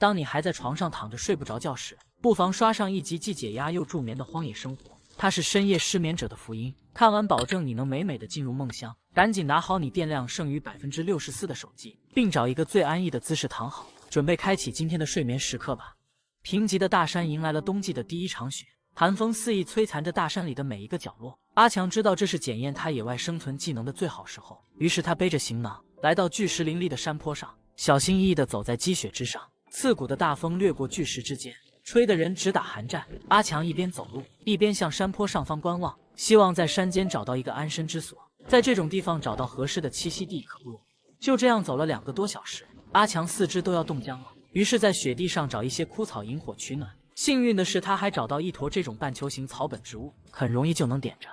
当你还在床上躺着睡不着觉时，不妨刷上一集既解压又助眠的《荒野生活》，它是深夜失眠者的福音。看完保证你能美美的进入梦乡。赶紧拿好你电量剩余64%的手机，并找一个最安逸的姿势躺好，准备开启今天的睡眠时刻吧。贫瘠的大山迎来了冬季的第一场雪，寒风肆意摧残着大山里的每一个角落。阿强知道这是检验他野外生存技能的最好时候，于是他背着行囊来到巨石林立的山坡上，小心翼翼地走在积雪之上。刺骨的大风掠过巨石之间，吹得人直打寒战。阿强一边走路，一边向山坡上方观望，希望在山间找到一个安身之所。在这种地方找到合适的栖息地可不容易。就这样走了2个多小时，阿强四肢都要冻僵了，于是在雪地上找一些枯草引火取暖。幸运的是，他还找到一坨这种半球形草本植物，很容易就能点着。